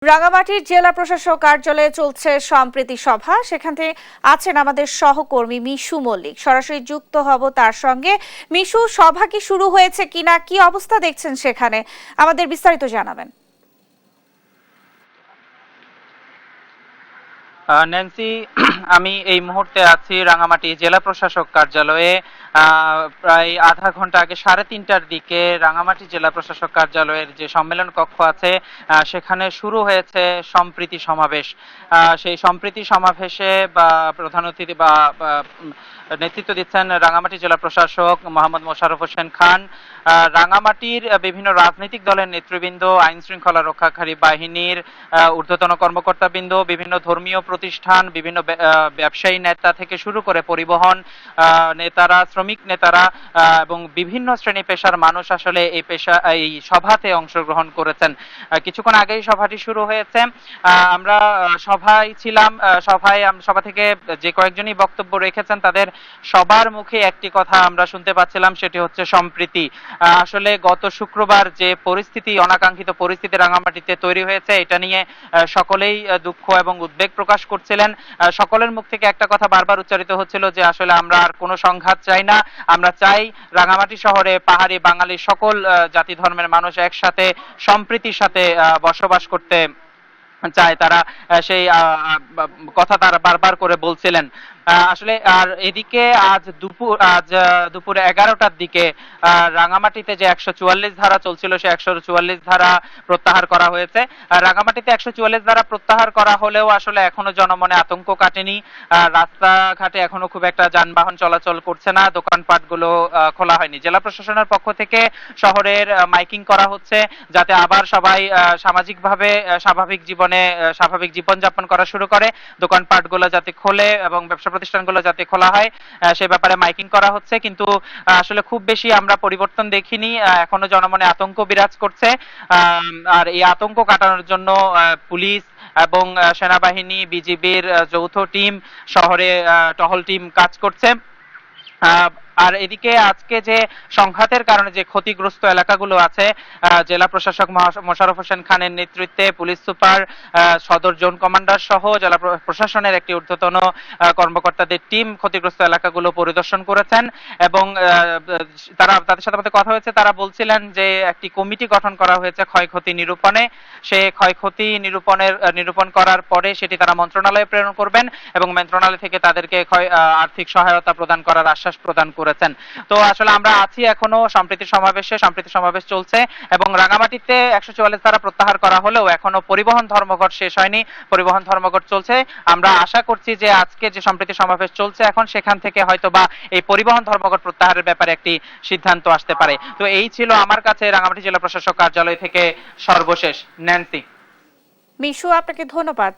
রাঙামাটির জেলা প্রশাসক কার্যালয়ে চলছে সম্প্রীতি সভা। সেখানে আছেন আমাদের সহকর্মী মিশু মল্লিক। সরাসরি যুক্ত হব তার সঙ্গে। মিশু, সভা কি শুরু হয়েছে কিনা, কি অবস্থা দেখছেন সেখানে, আমাদের বিস্তারিত জানাবেন। ন্যান্সি, আমি এই মুহূর্তে আছি রাঙামাটি জেলা প্রশাসক কার্যালয়ে। প্রায় আধা ঘন্টা আগে 3:30টার দিকে রাঙামাটি জেলা প্রশাসক কার্যালয়ের যে সম্মেলন কক্ষ আছে সেখানে শুরু হয়েছে সম্প্রীতি সমাবেশ। সেই সম্প্রীতি সমাবেশে প্রধান অতিথি নেতৃত্ব দিচ্ছেন রাঙামাটি জেলা প্রশাসক মোহাম্মদ মোশাররফ হোসেন খান। রাঙামাটির বিভিন্ন রাজনৈতিক দলের নেতৃবৃন্দ, আইন শৃঙ্খলা রক্ষাকারী বাহিনীর ঊর্ধ্বতন কর্মকর্তাবৃন্দ, বিভিন্ন ধর্মীয় প্রতিষ্ঠান, বিভিন্ন ব্যবসায়ী নেতা থেকে শুরু করে পরিবহন নেতারা, শ্রমিক নেতারা এবং বিভিন্ন শ্রেণী পেশার মানুষ আসলে এই সভাতে অংশগ্রহণ করেছেন। কিছুক্ষণ আগেই সভাটি শুরু হয়েছে। আমরা সভায় ছিলাম। সভা থেকে যে কয়েকজনই বক্তব্য রেখেছেন তাদের সবার মুখে একটি কথা আমরা শুনতে পাচ্ছিলাম, সেটি হচ্ছে সম্প্রীতি। আসলে গত শুক্রবার যে পরিস্থিতি, অনাকাঙ্ক্ষিত পরিস্থিতি রাঙামাটিতে তৈরি হয়েছে, এটা নিয়ে সকলেই দুঃখ এবং উদ্বেগ প্রকাশ করছিলেন। সকলের মুখ থেকে একটা কথা বারবার উচ্চারিত হচ্ছিল যে আসলে আমরা আর কোনো সংঘাত চাই না। আমরা চাই রাঙামাটি শহরে পাহাড়ি বাঙালি সকল জাতি ধর্মের মানুষ একসাথে সম্প্রীতির সাথে বসবাস করতে চায়। তারা সেই কথা তারা বারবার করে বলছিলেন। আসলে আর এদিকে আজ দুপুর 11টার দিকে রাঙামাটিতে যে 144 ধারা চলছিল, সে 144 ধারা প্রত্যাহার করা হয়েছে। রাঙামাটিতে 144 ধারা প্রত্যাহার করা হলেও আসলে এখনো জনমনে আতঙ্ক কাটেনি। রাস্তাঘাটে এখনো খুব একটা যানবাহন চলাচল করছে না, দোকানপাটগুলো খোলা হয়নি। জেলা প্রশাসনের পক্ষ থেকে শহরের মাইকিং করা হচ্ছে যাতে আবার সবাই সামাজিকভাবে স্বাভাবিক জীবনযাপন করা শুরু করে, দোকানপাটগুলো যাতে খোলে এবং ব্যবসা প্রতিষ্ঠানগুলো যাতে খোলা হয় সে ব্যাপারে মাইকিং করা হচ্ছে। কিন্তু আসলে খুব বেশি আমরা পরিবর্তন দেখিনি, এখনো জনমনে আতঙ্ক বিরাজ করছে। আর এই আতঙ্ক কাটানোর জন্য পুলিশ এবং সেনাবাহিনী, বিজিবির যৌথ টিম, শহরে টহল টিম কাজ করছে। আর এদিকে আজকে যে সংঘাতের কারণে যে ক্ষতিগ্রস্ত এলাকাগুলো আছে, জেলা প্রশাসক মোশাররফ হোসেন খানের নেতৃত্বে পুলিশ সুপার, সদর জোন কমান্ডার সহ জেলা প্রশাসনের একটি ঊর্ধ্বতন কর্মকর্তাদের টিম ক্ষতিগ্রস্ত এলাকাগুলো পরিদর্শন করেছেন এবং তাদের সাথে আমাদের কথা হয়েছে। তারা বলছিলেন যে একটি কমিটি গঠন করা হয়েছে ক্ষয়ক্ষতি নিরূপণে। সে ক্ষয়ক্ষতি নিরূপণ করার পরে সেটি তারা মন্ত্রণালয়ে প্রেরণ করবেন এবং মন্ত্রণালয় থেকে তাদেরকে আর্থিক সহায়তা প্রদান করার আশ্বাস প্রদান করেছেন। তো আসলে আমরা আছি এখনো সম্প্রীতি সমাবেশ চলছে এবং রাঙামাটিতে 144 ধারা প্রত্যাহার করা হলেও এখনো পরিবহন ধর্মঘট শেষ হয়নি, পরিবহন ধর্মঘট চলছে। আমরা আশা করছি যে আজকে যে সম্প্রীতি সমাবেশ চলছে এখন, সেখান থেকে হয়তোবা এই পরিবহন ধর্মঘট প্রত্যাহারের ব্যাপারে একটি সিদ্ধান্ত আসতে পারে। তো এই ছিল আমার কাছে রাঙামাটি জেলা প্রশাসক কার্যালয় থেকে সর্বশেষ। ন্যান্সি। মিশু, আপনাকে ধন্যবাদ।